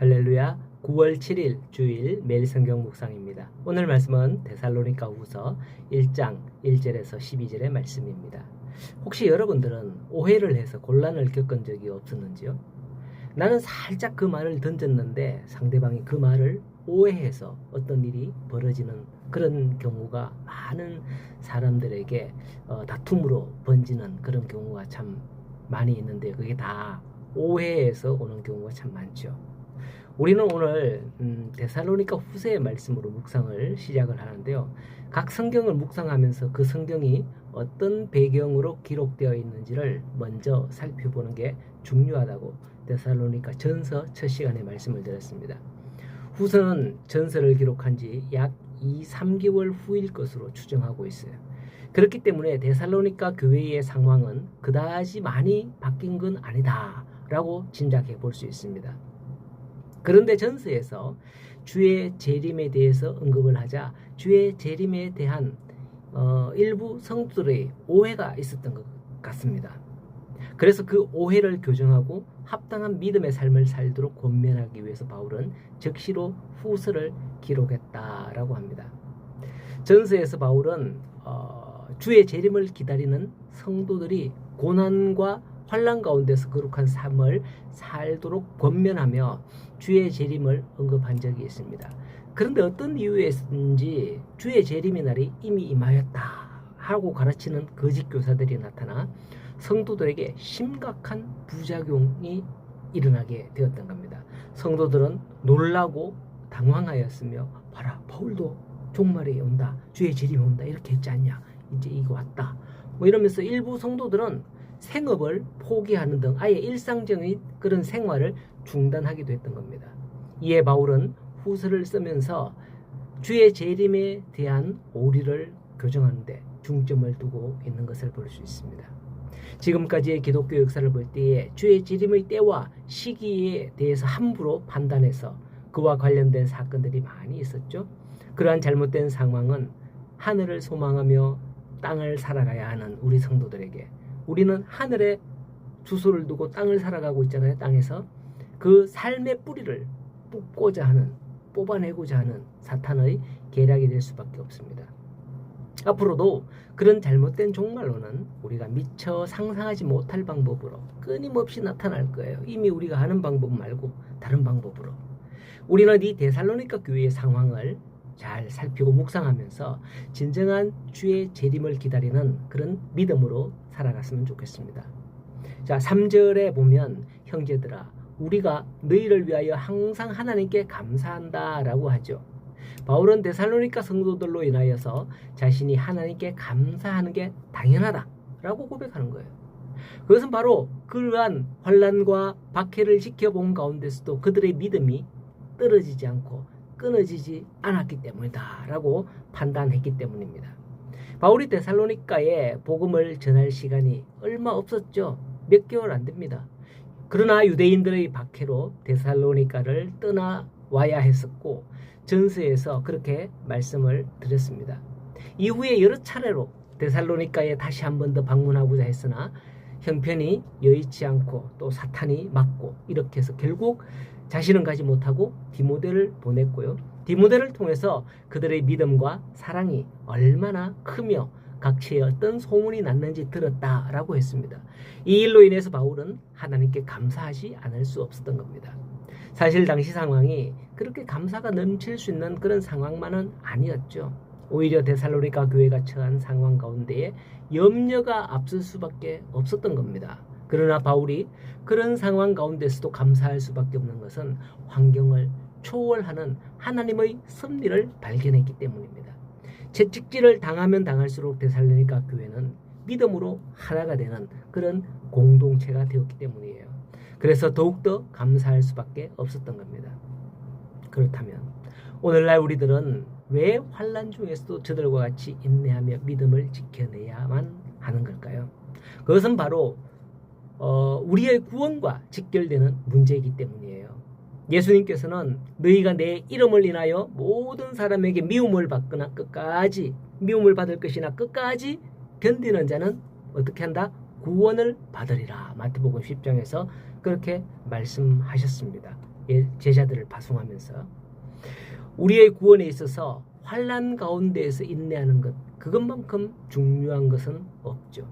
할렐루야. 9월 7일 주일 매일 성경 묵상입니다. 오늘 말씀은 데살로니가 후서 1장 1절에서 12절의 말씀입니다. 혹시 여러분들은 오해를 해서 곤란을 겪은 적이 없었는지요? 나는 살짝 그 말을 던졌는데 상대방이 그 말을 오해해서 어떤 일이 벌어지는 그런 경우가 많은 사람들에게 다툼으로 번지는 그런 경우가 참 많이 있는데 그게 다 오해에서 오는 경우가 참 많죠. 우리는 오늘 데살로니가 후서의 말씀으로 묵상을 시작을 하는데요. 각 성경을 묵상하면서 그 성경이 어떤 배경으로 기록되어 있는지를 먼저 살펴보는 게 중요하다고 데살로니가 전서 첫 시간에 말씀을 드렸습니다. 후서는 전서를 기록한 지 약 2-3개월 후일 것으로 추정하고 있어요. 그렇기 때문에 데살로니가 교회의 상황은 그다지 많이 바뀐 건 아니다 라고 짐작해 볼 수 있습니다. 그런데 전서에서 주의 재림에 대해서 언급을 하자 주의 재림에 대한 일부 성도들의 오해가 있었던 것 같습니다. 그래서 그 오해를 교정하고 합당한 믿음의 삶을 살도록 권면하기 위해서 바울은 즉시로 후서를 기록했다라고 합니다. 전서에서 바울은 주의 재림을 기다리는 성도들이 고난과 환난 가운데서 거룩한 삶을 살도록 권면하며 주의 재림을 언급한 적이 있습니다. 그런데 어떤 이유에서인지 주의 재림의 날이 이미 임하였다 하고 가르치는 거짓 교사들이 나타나 성도들에게 심각한 부작용이 일어나게 되었던 겁니다. 성도들은 놀라고 당황하였으며 봐라 바울도 종말이 온다 주의 재림이 온다 이렇게 했지 않냐 이제 이거 왔다 뭐 이러면서 일부 성도들은 생업을 포기하는 등 아예 일상적인 그런 생활을 중단하기도 했던 겁니다. 이에 바울은 후서를 쓰면서 주의 재림에 대한 오리를 교정하는데 중점을 두고 있는 것을 볼 수 있습니다. 지금까지의 기독교 역사를 볼 때에 주의 재림의 때와 시기에 대해서 함부로 판단해서 그와 관련된 사건들이 많이 있었죠. 그러한 잘못된 상황은 하늘을 소망하며 땅을 살아가야 하는 우리 성도들에게 우리는 하늘에 주소를 두고 땅을 살아가고 있잖아요. 땅에서 그 삶의 뿌리를 뽑아내고자 하는 사탄의 계략이 될 수밖에 없습니다. 앞으로도 그런 잘못된 종말론은 우리가 미처 상상하지 못할 방법으로 끊임없이 나타날 거예요. 이미 우리가 하는 방법 말고 다른 방법으로. 우리는 이 데살로니가 교회의 상황을 잘 살피고 묵상하면서 진정한 주의 재림을 기다리는 그런 믿음으로 살아갔으면 좋겠습니다. 자, 3절에 보면 형제들아 우리가 너희를 위하여 항상 하나님께 감사한다라고 하죠. 바울은 데살로니가 성도들로 인하여서 자신이 하나님께 감사하는 게 당연하다라고 고백하는 거예요. 그것은 바로 그러한 환난과 박해를 지켜본 가운데서도 그들의 믿음이 떨어지지 않고 끊어지지 않았기 때문이다 라고 판단했기 때문입니다. 바울이 데살로니가에 복음을 전할 시간이 얼마 없었죠. 몇 개월 안 됩니다. 그러나 유대인들의 박해로 데살로니가를 떠나와야 했었고 전서에서 그렇게 말씀을 드렸습니다. 이후에 여러 차례로 데살로니가에 다시 한 번 더 방문하고자 했으나 형편이 여의치 않고 또 사탄이 막고 이렇게 해서 결국 자신은 가지 못하고 디모데를 보냈고요. 디모데를 통해서 그들의 믿음과 사랑이 얼마나 크며 각처에 어떤 소문이 났는지 들었다라고 했습니다. 이 일로 인해서 바울은 하나님께 감사하지 않을 수 없었던 겁니다. 사실 당시 상황이 그렇게 감사가 넘칠 수 있는 그런 상황만은 아니었죠. 오히려 데살로니가 교회가 처한 상황 가운데에 염려가 앞설 수밖에 없었던 겁니다. 그러나 바울이 그런 상황 가운데서도 감사할 수밖에 없는 것은 환경을 초월하는 하나님의 섭리를 발견했기 때문입니다. 채찍질을 당하면 당할수록 데살로니가 교회는 믿음으로 하나가 되는 그런 공동체가 되었기 때문이에요. 그래서 더욱더 감사할 수밖에 없었던 겁니다. 그렇다면 오늘날 우리들은 왜 환난 중에서도 저들과 같이 인내하며 믿음을 지켜내야만 하는 걸까요? 그것은 바로 우리의 구원과 직결되는 문제이기 때문이에요. 예수님께서는 너희가 내 이름을 인하여 모든 사람에게 미움을 받거나 끝까지 미움을 받을 것이나 끝까지 견디는 자는 어떻게 한다? 구원을 받으리라. 마태복음 10장에서 그렇게 말씀하셨습니다. 제자들을 파송하면서 우리의 구원에 있어서 환난 가운데에서 인내하는 것, 그것만큼 중요한 것은 없죠.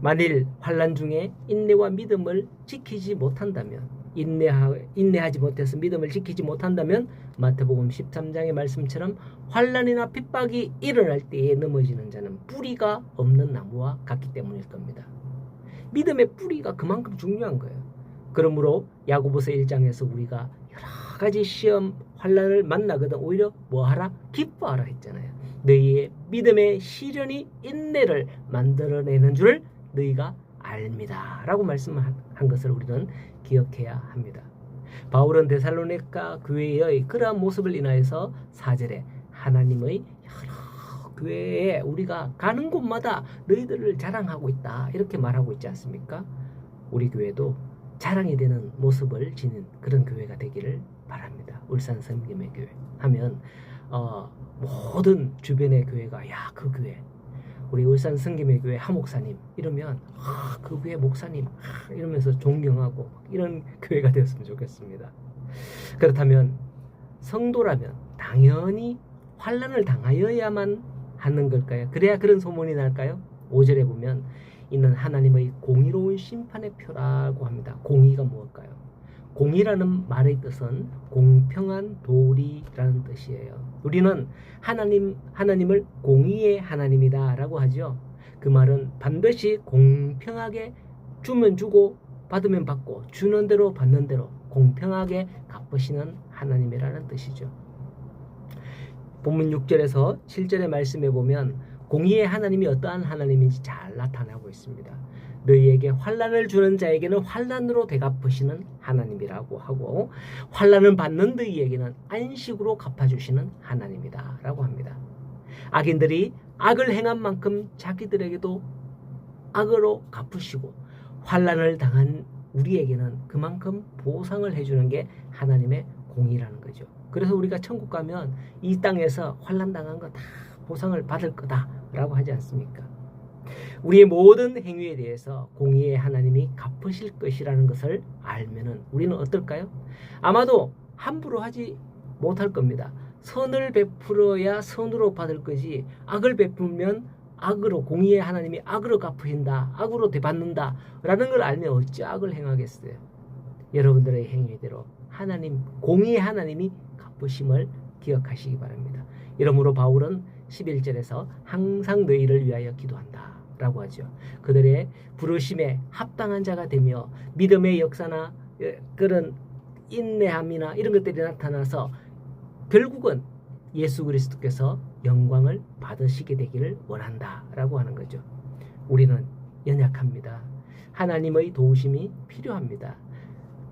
만일 환난 중에 인내와 믿음을 지키지 못한다면, 인내하지 못해서 믿음을 지키지 못한다면 마태복음 13장의 말씀처럼 환난이나 핍박이 일어날 때에 넘어지는 자는 뿌리가 없는 나무와 같기 때문일 겁니다. 믿음의 뿌리가 그만큼 중요한 거예요. 그러므로 야고보서 1장에서 우리가 여러 가지 시험, 환난을 만나거든 오히려 뭐하라? 기뻐하라 했잖아요. 너희의 믿음의 시련이 인내를 만들어내는 줄 너희가 압니다 라고 말씀한 것을 우리는 기억해야 합니다. 바울은 데살로니가 교회의 그러한 모습을 인하여서 4절에 하나님의 여러 교회에 우리가 가는 곳마다 너희들을 자랑하고 있다 이렇게 말하고 있지 않습니까? 우리 교회도 자랑이 되는 모습을 지닌 그런 교회가 되기를 바랍니다. 울산 섬김의 교회 하면 모든 주변의 교회가 야, 그 교회 우리 울산 섬김의 교회 하목사님 이러면 그 교회 목사님 이러면서 존경하고 이런 교회가 되었으면 좋겠습니다. 그렇다면 성도라면 당연히 환난을 당하여야만 하는 걸까요? 그래야 그런 소문이 날까요? 5절에 보면 이는 하나님의 공의로운 심판의 표라고 합니다. 공의가 무엇일까요? 공의라는 말의 뜻은 공평한 도리라는 뜻이에요. 우리는 하나님을 공의의 하나님이다 라고 하죠. 그 말은 반드시 공평하게 주면 주고 받으면 받고 주는 대로 받는 대로 공평하게 갚으시는 하나님이라는 뜻이죠. 본문 6절에서 7절의 말씀에 보면 공의의 하나님이 어떠한 하나님인지 잘 나타나고 있습니다. 너희에게 환난을 주는 자에게는 환난으로 되갚으시는 하나님이라고 하고 환난을 받는 너희에게는 안식으로 갚아주시는 하나님이다 라고 합니다. 악인들이 악을 행한 만큼 자기들에게도 악으로 갚으시고 환난을 당한 우리에게는 그만큼 보상을 해주는 게 하나님의 공의라는 거죠. 그래서 우리가 천국 가면 이 땅에서 환난 당한 거 다 보상을 받을 거다라고 하지 않습니까? 우리의 모든 행위에 대해서 공의의 하나님이 갚으실 것이라는 것을 알면은 우리는 어떨까요? 아마도 함부로 하지 못할 겁니다. 선을 베풀어야 선으로 받을 거지 악을 베풀면 악으로 공의의 하나님이 악으로 갚으신다, 악으로 되받는다 라는 걸 알면 어찌 악을 행하겠어요? 여러분들의 행위대로 하나님, 공의의 하나님이 갚으심을 기억하시기 바랍니다. 이러므로 바울은 11절에서 항상 너희를 위하여 기도한다 라고 하죠. 그들의 부르심에 합당한 자가 되며 믿음의 역사나 그런 인내함이나 이런 것들이 나타나서 결국은 예수 그리스도께서 영광을 받으시게 되기를 원한다 라고 하는 거죠. 우리는 연약합니다. 하나님의 도우심이 필요합니다.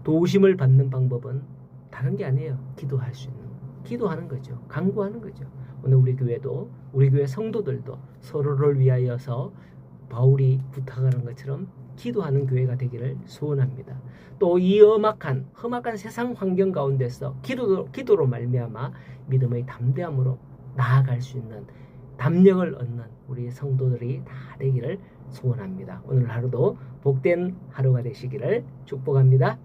도우심을 받는 방법은 다른 게 아니에요. 기도할 수 있는 기도하는 거죠. 간구하는 거죠. 오늘 우리 교회도 우리 교회 성도들도 서로를 위하여서 바울이 부탁하는 것처럼 기도하는 교회가 되기를 소원합니다. 또 이 험악한 세상 환경 가운데서 기도로 말미암아 믿음의 담대함으로 나아갈 수 있는 담력을 얻는 우리 성도들이 다 되기를 소원합니다. 오늘 하루도 복된 하루가 되시기를 축복합니다.